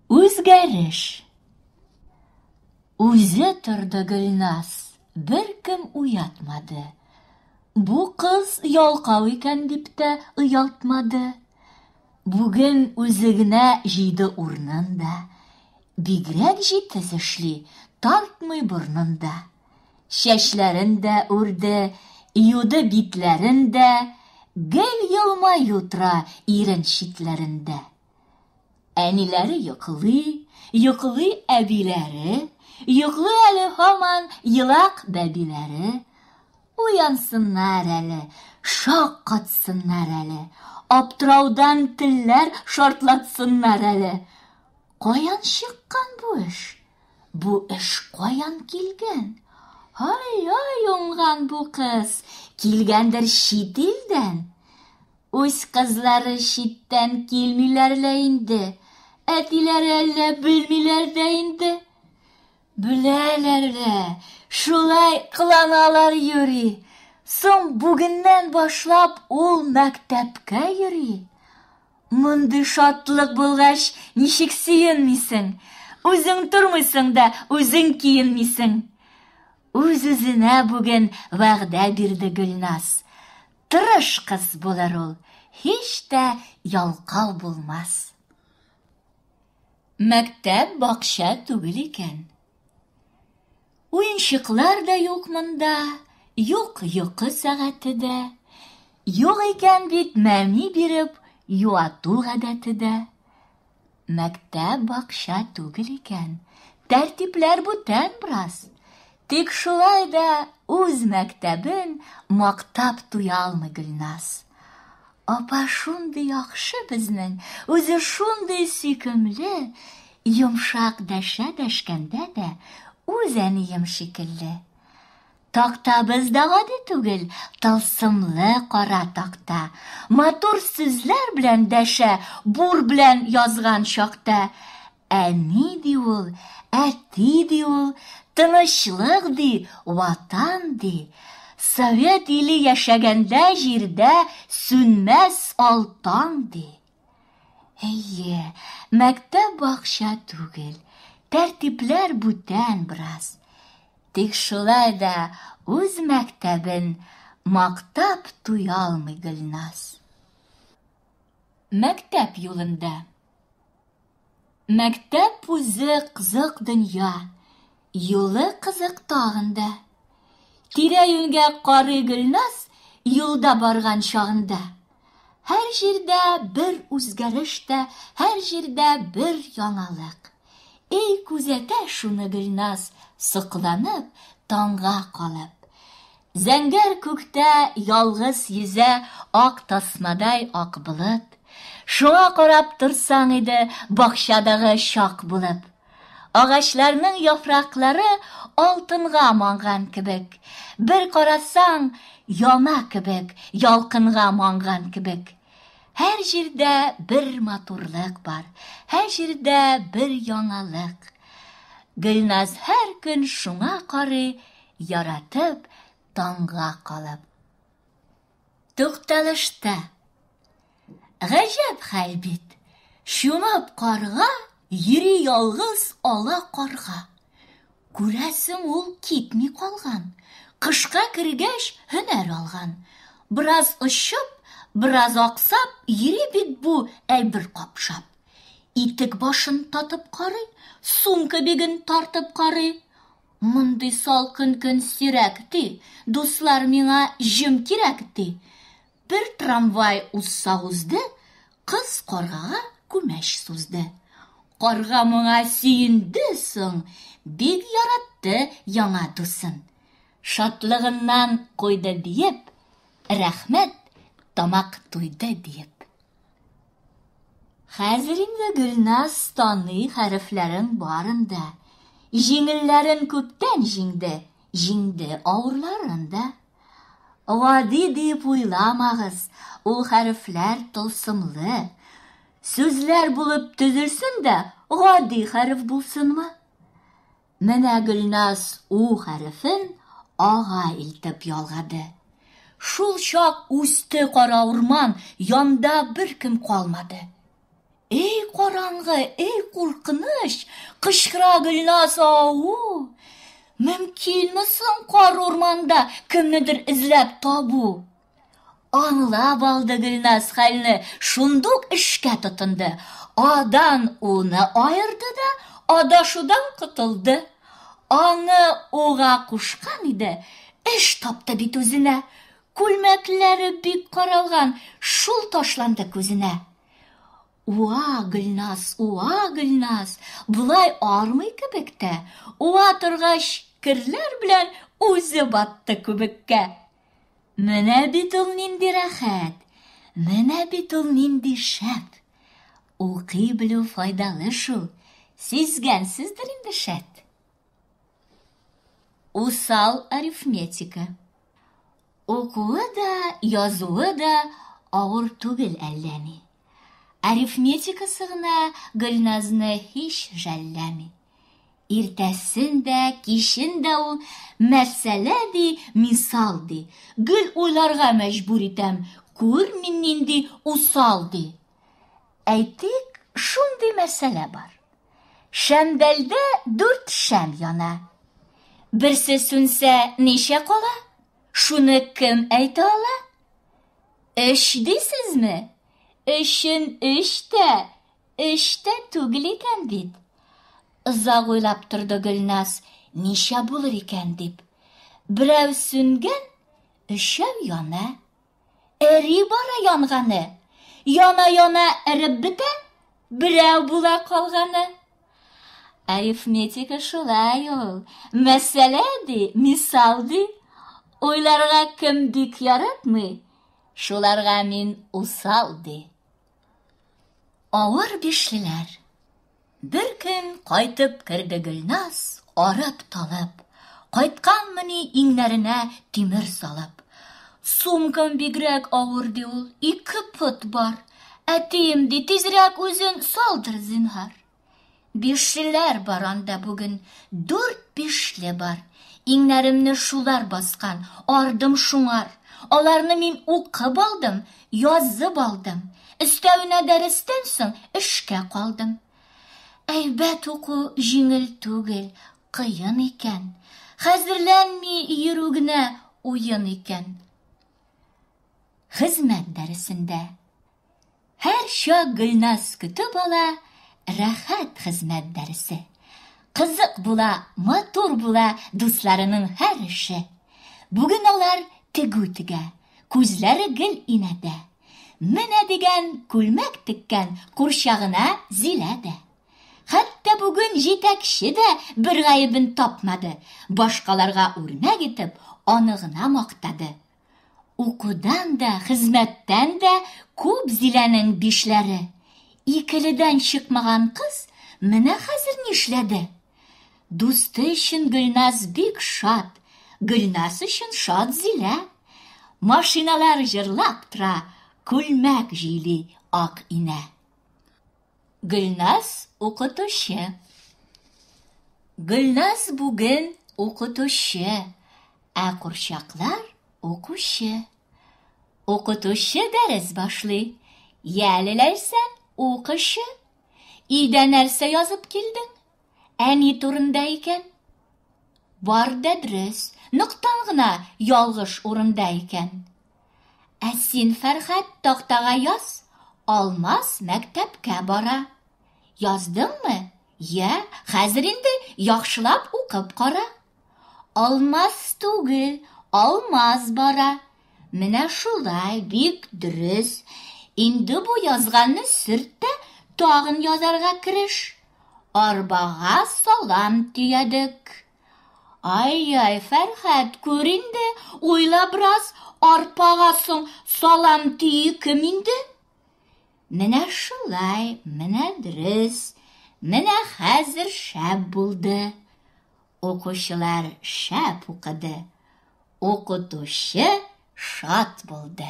Үзгәреш. Үзе торды Гөлназ, бер кем уятмады. Бу кыз ялкау икән дип тә оялтмады. Бүген үзе генә җыйды урнында. Бигрәк җитез эшли, тартмый борнында. Чәчләрен дә үрде, юды битләрен дә, гел елмаю тора ирен читләрендә. Әниләре йоклый әбиләре, йоклый әле һаман елак бәбиләре. Уянсыннар әле, шаккатсыннар әле, аптыраудан телләр шартлатсыннар әле. Каян чыккан бу эш? Бу эш каян килгән? Ай, уңган бу кыз, килгәндер чит илдән. Үз кызлары читтән килмиләр лә инде. Әтиләре әллә белмиләр дә инде. Беләләр дә, шулай кыланалар йөри. Соң бүгеннән башлап ул мәктәпкә йөри. Мондый шатлык булгач, ничек сөенмисең? Үзең тормыйсың да, үзең киенмисең. Үз-үзенә бүген вәгъдә бирде Гөлназ. Тырыш кыз булыр ул, һич тә ялкау булмас. Мәктәп бакча түгел икән. Уенчыклар да юк монда, юк йокы сәгате дә. Юк икән бит мәми биреп, юату гадәте дә. Мәктәп бакча түгел икән, тәртипләр бүтән браз. Тик шулай да үз мәктәбен мактап туя алмый Гөлназ. Апа шундый яхшы безнең, үзе шундый сөйкемле, йомшак дәшә дәшкәндә дә, үз әнием шикелле. Тактабыз да гади түгел, тылсымлы кара такта. Матур сүзләр белән дәшә, бур белән язган чакта. Әни ди ул, әти ди ул, тынычлык ди, ватан ди. Совет иле яшәгәндә җирдә сүнмәс алтан ди. Әйе, мәктәп бакча түгел, тәртипләр бүтән браз. Тик шулай да үз мәктәбен мактап туя алмый Гөлназ. Мәктәп юлында. Мәктәп үзе кызык дөнья, юлы кызык тагында. Тирә-юньгә карый Гөлназ юлда барган чагында. Һәр җирдә бер үзгәреш тә, һәр җирдә бер яңалык. Эй күзәтә шуны Гөлназ, сокланып, таңга калып. Зәңгәр күктә ялгыз йөзә ак тасмадай ак болыт. Шуңа карап торсаң иде бакчадагы чак булып. Агачларның яфраклары алтынга манган кебек. Бер карасаң, яна кебек, ялкынга манган кебек. Һәр җирдә бер матурлык бар, һәр җирдә бер яңалык. Гөлназ һәр көн шуңа карый, яратып, таңга калып. Тукталышта. Гаҗәп хәл бит. Шумап карга, йөри ялгыз ала карга. Күрәсең ул китми калган. Кышка кергәч һөнәр алган. Бераз очып, бераз аксап, йөри бит бу әйбер капшап. Итек башын татып карый, сумка биген тартып карый. Мондый салкын көн сирәк ди, дуслар миңа җим кирәк ди. Бер трамвай узса узды, кыз каргага күмәч сузды. Карга моңа сөенде соң, бик яратты яңа дусын. Шатлыгыннан койды диеп, рәхмәт, тамак туйды диеп. Хәзер инде Гөлназ таный хәрефләрен барында. Җиңелләрен күптән җиңде авырларын да. Гади дип уйламагыз, ул хәрефләр тылсымлы. Сүзләр булып төзелсен дә, гади хәреф булсынмы? Менә Гөлназ у хәрефен ага илтеп ялгады. Шул чак үсте кара урман, янда бер кем калмады. Эй караңгы, эй куркыныч! Кычкыра Гөлназ, ау! Мөмкинме соң кар урманда кемнедер эзләп табу? Аңлап алды Гөлназ хәлне, шундук эшкә тотынды. Адан уны айырды да, адашудан котылды. Аны уга кушкан иде, эш тапты бит үзенә. Күлмәкләре бик каралган, шул ташланды күзенә. Уа, Гөлназ, булай армый кебектә. Уа торгач, керләр белән үзе батты күбеккә. Менә бит ул нинди рәхәт, менә бит ул нинди шәп. Укый белү файдалы шул, сизгәнсездер инде шәт. Усал арифметика. Укуы да, язуы да авыр түгел әллә ни. Арифметикасы гына Гөлназны һич жәлләми. Иртәсен дә, кичен дә ул мәсьәлә ди, мисал ди. Гөл уйларга мәҗбүр итәм, күр мин нинди усал ди. Әйтик, шундый мәсьәлә бар. Шәмдәлдә 4 шәм яна. Берсе сүнсә ничә кала? Шуны кем әйтә ала? Эш дисезме? Эшен эштә түгел икән бит. Озак уйлап торды Гөлназ, ничә булыр икән дип. Берәү сүнгән, өчәү яна. Эри бара янганы. Яна эреп бетә, берәү була калганы. Арифметика шулай ул. Мәсьәлә ди, мисал ди. Уйларга кем бик яратмый, шуларга мин усал ди. Авыр бишлеләр. Бер көн кайтып керде Гөлназ, арып-талып. Кайтканмыни иңнәренә тимер салып. Сумкам бигрәк авыр ди ул, 2 пот бар. Әтием ди, тизрәк үзен салдыр зинһар. Бишлеләр бар анда бүген, 4 бишле бар. Иңнәремне шулар баскан, ардым шуңар. Аларны мин укып алдым, язып алдым. Өстәвенә дәрестән соң эшкә калдым. Әйбәт уку җиңел түгел, кыен икән. Хәзерләнми йөрү генә уен икән. Хезмәт дәресендә. Һәр чак Гөлназ көтеп ала рәхәт хезмәт дәресе. Кызык була, матур була дусларының һәр эше. Бүген алар тегү тегә, күзләре гел инәдә. Менә дигән күлмәк теккән курчагына зиләдә. Хәтта бүген җитәкче дә бер гаебен тапмады. Башкаларга үрнәк итеп, аны гына мактады. Укудан да, хезмәттән дә күп зиләнең бишләре. Икеледән чыкмаган кыз менә хәзер нишләде? Дусты өчен Гөлназ бик шат, Гөлназ өчен шат зилә. Машиналар җырлап тора, күлмәк җыйлый ак инә. Гөлназ укытучы. Гөлназ бүген укытучы, ә курчаклар укучы. Укытучы дәрес башлый. Ялеләйсән, укышы. Өйдә нәрсә язып килдең? Әни турында икән? Бар да дөрес, ныктан гына ялгыш урында икән. Ә син, Фәрхәт, тактага яз. Алмаз мәктәпкә бара. Яздыңмы? Я, хәзер инде яхшылап укып кара. Алмаз түгел, алмаз бара. Менә шулай, бик дөрес. Инде бу язганны сөртә, тагын язарга кереш. Арбага салам төядек. Ай, Фәрхәт, күр инде, уйла бераз, арпага соң салам төйи кем инде? Менә шулай, менә дөрес. Менә хәзер шәп булды. Укучылар шәп укыды. Укытучы шат булды.